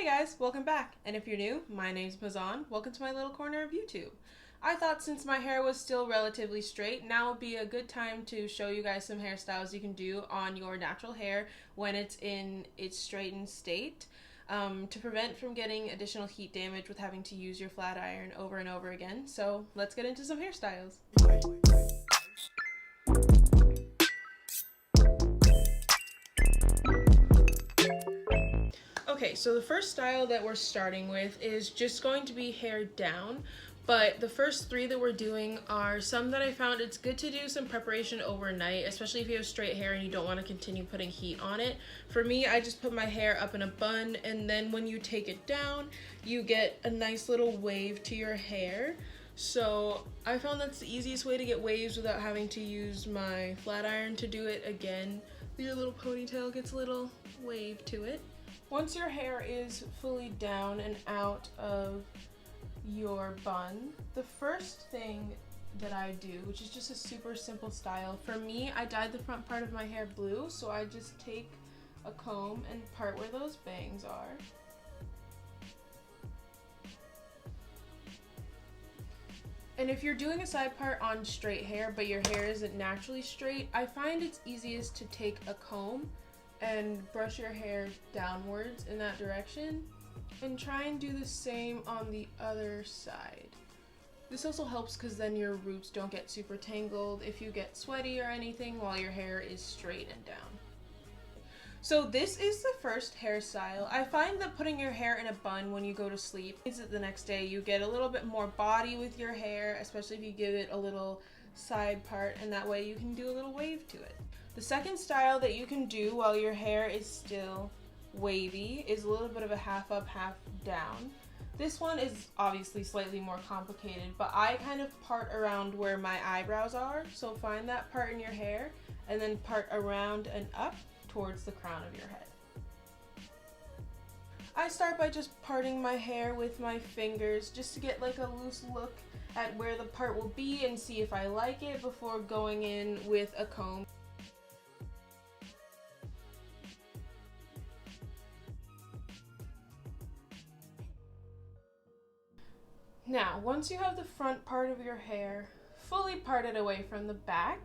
Hey guys, welcome back. And if you're new, my name's MIZAN. Welcome to my little corner of YouTube. I thought since my hair was still relatively straight, now would be a good time to show you guys some hairstyles you can do on your natural hair when it's in its straightened state, to prevent from getting additional heat damage with having to use your flat iron over and over again. So let's get into some hairstyles. Okay, so the first style that we're starting with is just going to be hair down, but the first three that we're doing are some that I found it's good to do some preparation overnight, especially if you have straight hair and you don't want to continue putting heat on it. For me, I just put my hair up in a bun, and then when you take it down, you get a nice little wave to your hair. So I found that's the easiest way to get waves without having to use my flat iron to do it again. Your little ponytail gets a little wave to it. Once your hair is fully down and out of your bun, the first thing that I do, which is just a super simple style, for me, I dyed the front part of my hair blue, so I just take a comb and part where those bangs are. And if you're doing a side part on straight hair, but your hair isn't naturally straight, I find it's easiest to take a comb and brush your hair downwards in that direction, and try and do the same on the other side. This also helps because then your roots don't get super tangled if you get sweaty or anything while your hair is straight and down. So this is the first hairstyle. I find that putting your hair in a bun when you go to sleep means that the next day you get a little bit more body with your hair, especially if you give it a little side part, and that way you can do a little wave to it. The second style that you can do while your hair is still wavy is a little bit of a half up, half down. This one is obviously slightly more complicated, but I kind of part around where my eyebrows are, so find that part in your hair and then part around and up towards the crown of your head. I start by just parting my hair with my fingers just to get like a loose look at where the part will be and see if I like it before going in with a comb. Now, once you have the front part of your hair fully parted away from the back,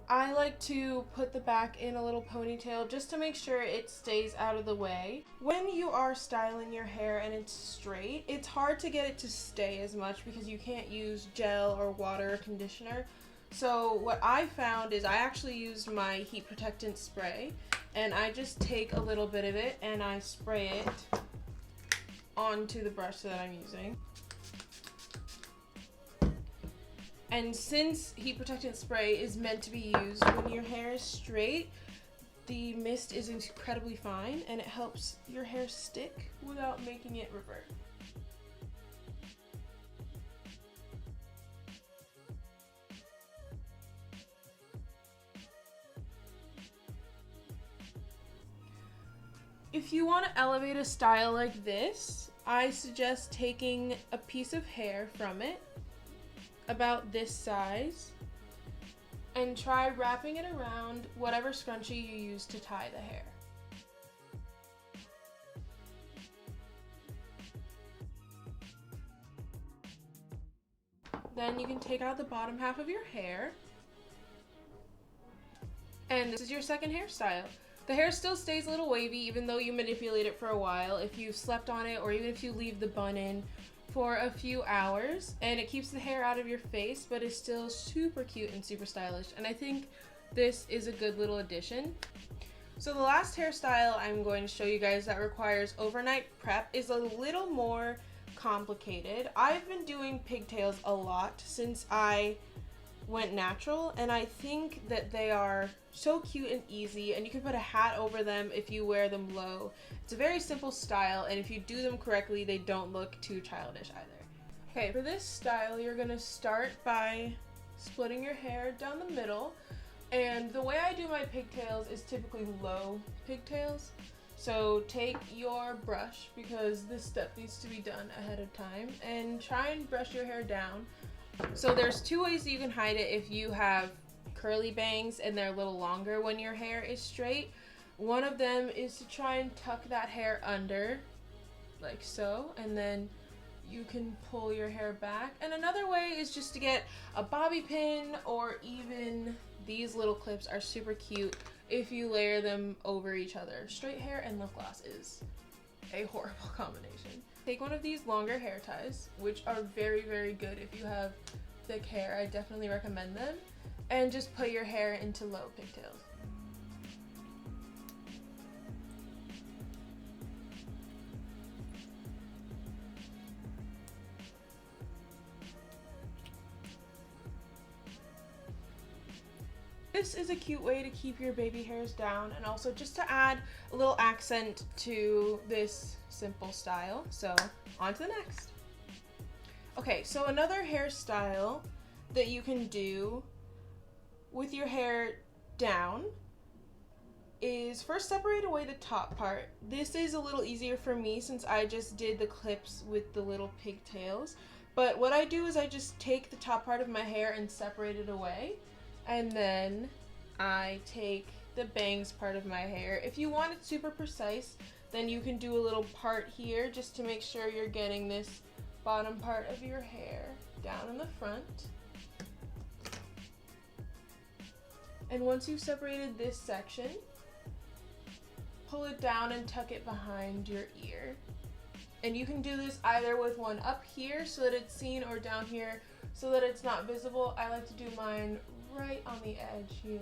I like to put the back in a little ponytail just to make sure it stays out of the way. When you are styling your hair and it's straight, it's hard to get it to stay as much because you can't use gel or water or conditioner. So what I found is I actually used my heat protectant spray, and I just take a little bit of it and I spray it onto the brush that I'm using. And since heat protectant spray is meant to be used when your hair is straight, the mist is incredibly fine and it helps your hair stick without making it revert. If you want to elevate a style like this, I suggest taking a piece of hair from it, about this size, and try wrapping it around whatever scrunchie you use to tie the hair. Then you can take out the bottom half of your hair, and this is your second hairstyle. The hair still stays a little wavy even though you manipulate it for a while if you've slept on it, or even if you leave the bun in for a few hours, and it keeps the hair out of your face but is still super cute and super stylish, and I think this is a good little addition. So the last hairstyle I'm going to show you guys that requires overnight prep is a little more complicated. I've been doing pigtails a lot since I went natural, and I think that they are so cute and easy, and you can put a hat over them if you wear them low. It's a very simple style, and if you do them correctly, they don't look too childish either. Okay, for this style, you're gonna start by splitting your hair down the middle, and the way I do my pigtails is typically low pigtails. So take your brush, because this step needs to be done ahead of time, and try and brush your hair down. So there's two ways that you can hide it if you have curly bangs and they're a little longer when your hair is straight. One of them is to try and tuck that hair under, like so, and then you can pull your hair back. And another way is just to get a bobby pin, or even these little clips are super cute if you layer them over each other. Straight hair and lip gloss is a horrible combination. Take one of these longer hair ties, which are very, very good if you have thick hair. I definitely recommend them. And just put your hair into low pigtails. This is a cute way to keep your baby hairs down, and also just to add a little accent to this simple style. So on to the next. Okay, so another hairstyle that you can do with your hair down is first separate away the top part. This is a little easier for me since I just did the clips with the little pigtails. But what I do is I just take the top part of my hair and separate it away. And then I take the bangs part of my hair. If you want it super precise, then you can do a little part here just to make sure you're getting this bottom part of your hair down in the front. And once you've separated this section, pull it down and tuck it behind your ear. And you can do this either with one up here so that it's seen, or down here so that it's not visible. I like to do mine right on the edge here.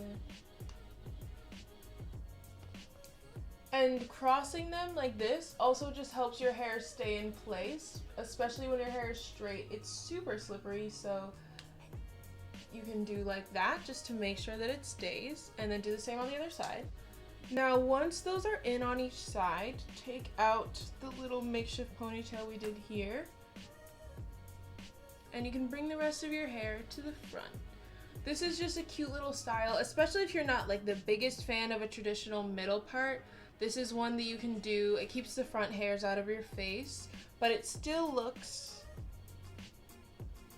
And crossing them like this also just helps your hair stay in place, especially when your hair is straight. It's super slippery, so you can do like that just to make sure that it stays, and then do the same on the other side. Now once those are in on each side, take out the little makeshift ponytail we did here, and you can bring the rest of your hair to the front. This is just a cute little style, especially if you're not like the biggest fan of a traditional middle part. This is one that you can do. It keeps the front hairs out of your face, but it still looks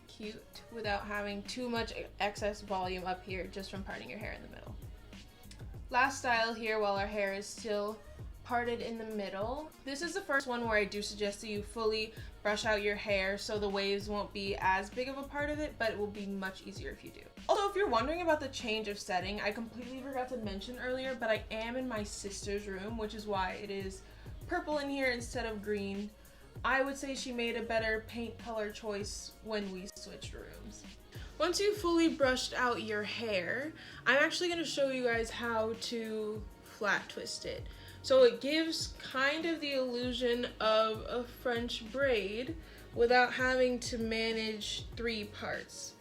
cute without having too much excess volume up here just from parting your hair in the middle. Last style here, while our hair is still parted in the middle. This is the first one where I do suggest that you fully brush out your hair so the waves won't be as big of a part of it, but it will be much easier if you do. Also, if you're wondering about the change of setting, I completely forgot to mention earlier, but I am in my sister's room, which is why it is purple in here instead of green. I would say she made a better paint color choice when we switched rooms. Once you've fully brushed out your hair, I'm actually going to show you guys how to flat twist it. So it gives kind of the illusion of a French braid without having to manage 3 parts.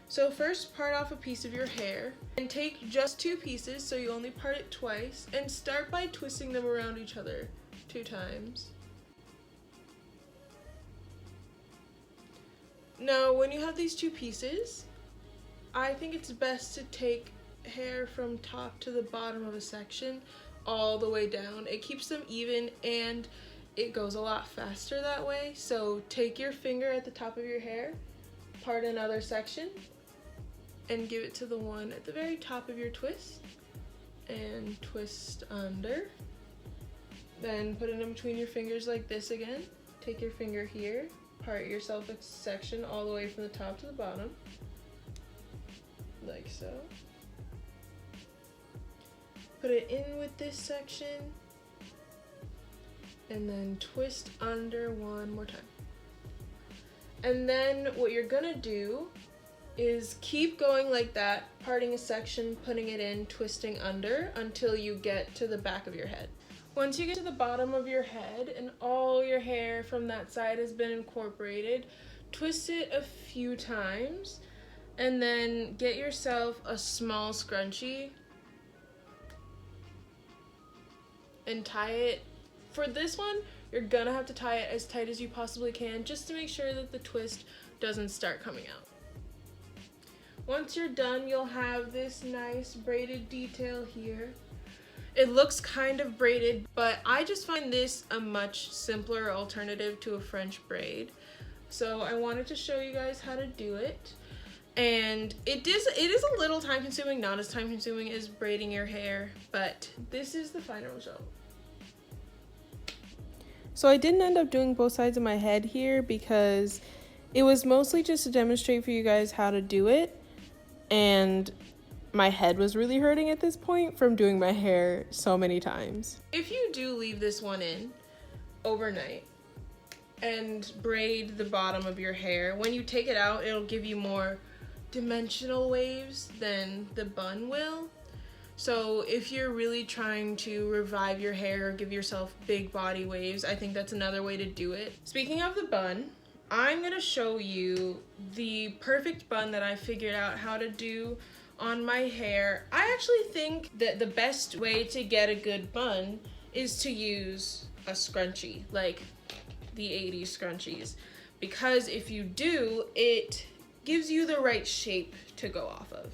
So first, part off a piece of your hair and take just 2 pieces, so you only part it twice, and start by twisting them around each other 2 times. Now when you have these 2 pieces, I think it's best to take hair from top to the bottom of a section all the way down. It keeps them even and it goes a lot faster that way. So take your finger at the top of your hair, part another section, and give it to the one at the very top of your twist, and twist under. Then put it in between your fingers like this again. Take your finger here, part yourself a section all the way from the top to the bottom, like so. Put it in with this section, and then twist under one more time. And then what you're gonna do is keep going like that, parting a section, putting it in, twisting under until you get to the back of your head. Once you get to the bottom of your head and all your hair from that side has been incorporated, twist it a few times and then get yourself a small scrunchie and tie it. For this one, you're gonna have to tie it as tight as you possibly can just to make sure that the twist doesn't start coming out. Once you're done, you'll have this nice braided detail here. It looks kind of braided, but I just find this a much simpler alternative to a French braid. So I wanted to show you guys how to do it. And it is a little time consuming, not as time consuming as braiding your hair, but this is the final result. So I didn't end up doing both sides of my head here because it was mostly just to demonstrate for you guys how to do it, and my head was really hurting at this point from doing my hair so many times. If you do leave this one in overnight and braid the bottom of your hair, when you take it out, it'll give you more dimensional waves than the bun will. So if you're really trying to revive your hair or give yourself big body waves, I think that's another way to do it. Speaking of the bun, I'm gonna show you the perfect bun that I figured out how to do on my hair. I actually think that the best way to get a good bun is to use a scrunchie, like the 80s scrunchies, because if you do, it gives you the right shape to go off of.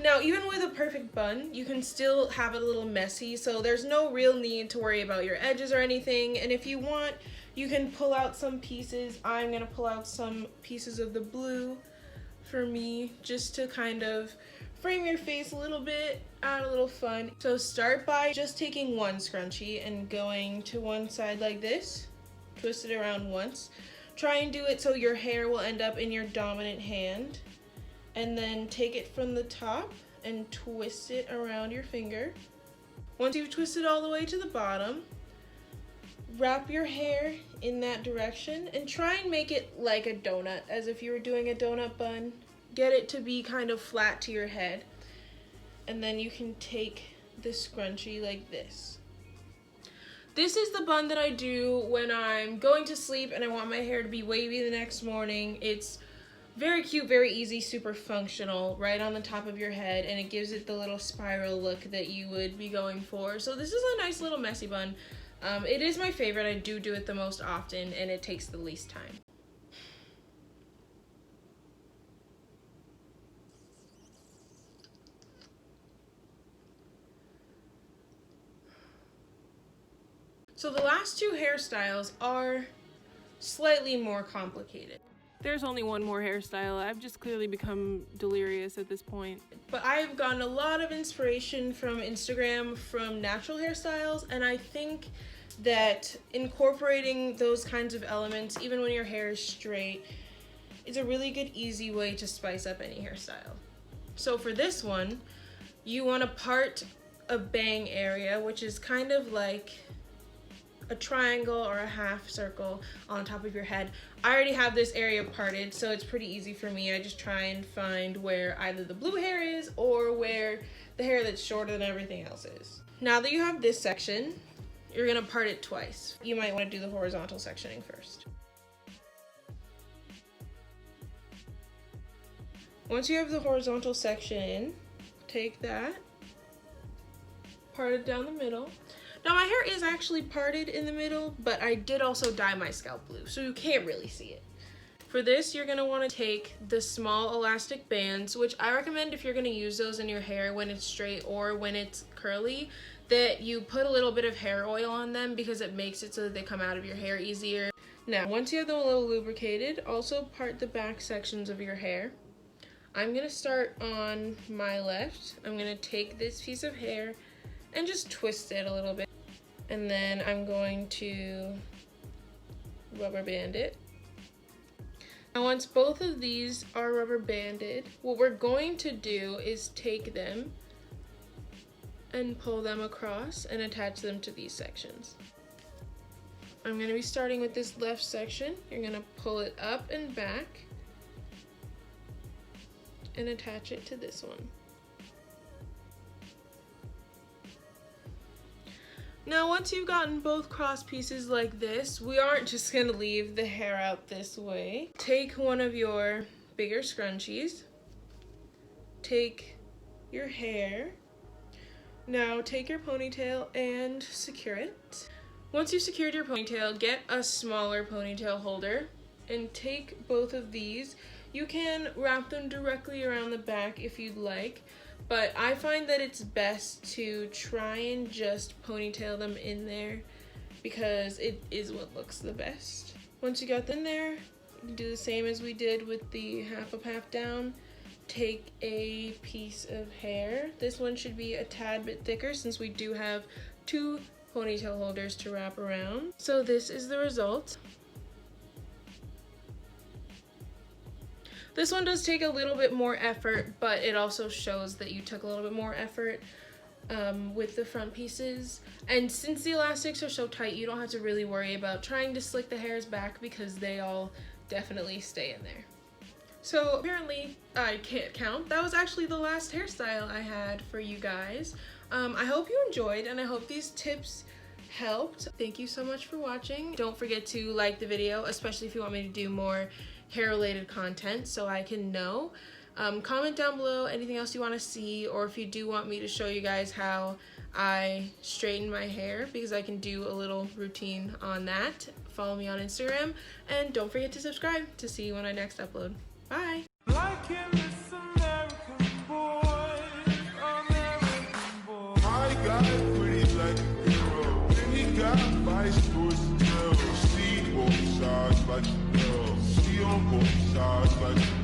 Now, even with a perfect bun, you can still have it a little messy, so there's no real need to worry about your edges or anything. And if you want, you can pull out some pieces. I'm gonna pull out some pieces of the blue for me, just to kind of frame your face a little bit, add a little fun. So start by just taking one scrunchie and going to one side like this, twist it around once. Try and do it so your hair will end up in your dominant hand, and then take it from the top and twist it around your finger. Once you've twisted all the way to the bottom, wrap your hair in that direction and try and make it like a donut, as if you were doing a donut bun. Get it to be kind of flat to your head, and then you can take the scrunchie like this. This is the bun that I do when I'm going to sleep and I want my hair to be wavy the next morning. It's very cute, very easy, super functional, right on the top of your head, and it gives it the little spiral look that you would be going for. So this is a nice little messy bun. It is my favorite. I do it the most often, and it takes the least time. So the last two hairstyles are slightly more complicated. There's only one more hairstyle. I've just clearly become delirious at this point. But I've gotten a lot of inspiration from Instagram, from natural hairstyles, and I think that incorporating those kinds of elements, even when your hair is straight, is a really good, easy way to spice up any hairstyle. So for this one, you want to part a bang area, which is kind of like a triangle or a half circle on top of your head. I already have this area parted, so it's pretty easy for me. I just try and find where either the blue hair is or where the hair that's shorter than everything else is. Now that you have this section, you're gonna part it twice. You might want to do the horizontal sectioning first. Once you have the horizontal section, take that, part it down the middle. Now my hair is actually parted in the middle, but I did also dye my scalp blue, so you can't really see it. For this, you're gonna wanna take the small elastic bands, which I recommend if you're gonna use those in your hair when it's straight or when it's curly, that you put a little bit of hair oil on them because it makes it so that they come out of your hair easier. Now, once you have them a little lubricated, also part the back sections of your hair. I'm gonna start on my left. I'm gonna take this piece of hair and just twist it a little bit. And then I'm going to rubber band it. Now once both of these are rubber banded, what we're going to do is take them and pull them across and attach them to these sections. I'm going to be starting with this left section. You're going to pull it up and back and attach it to this one. Now once you've gotten both cross pieces like this, we aren't just gonna leave the hair out this way. Take one of your bigger scrunchies, take your hair, now take your ponytail and secure it. Once you've secured your ponytail, get a smaller ponytail holder and take both of these. You can wrap them directly around the back if you'd like, but I find that it's best to try and just ponytail them in there because it is what looks the best. Once you got them there, do the same as we did with the half up, half down. Take a piece of hair. This one should be a tad bit thicker since we do have 2 ponytail holders to wrap around. So this is the result. This one does take a little bit more effort, but it also shows that you took a little bit more effort with the front pieces. And since the elastics are so tight, you don't have to really worry about trying to slick the hairs back because they all definitely stay in there. So apparently, I can't count. That was actually the last hairstyle I had for you guys. I hope you enjoyed, and I hope these tips helped. Thank you so much for watching. Don't forget to like the video, especially if you want me to do more hair-related content so I can know. Comment down below anything else you want to see, or if you do want me to show you guys how I straighten my hair, because I can do a little routine on that. Follow me on Instagram, and don't forget to subscribe to see when I next upload. Bye! Like him, this American boy, American boy. I got it pretty like a hero. Then he got vice stories to tell. See both sides like you know. See on both sides like you know.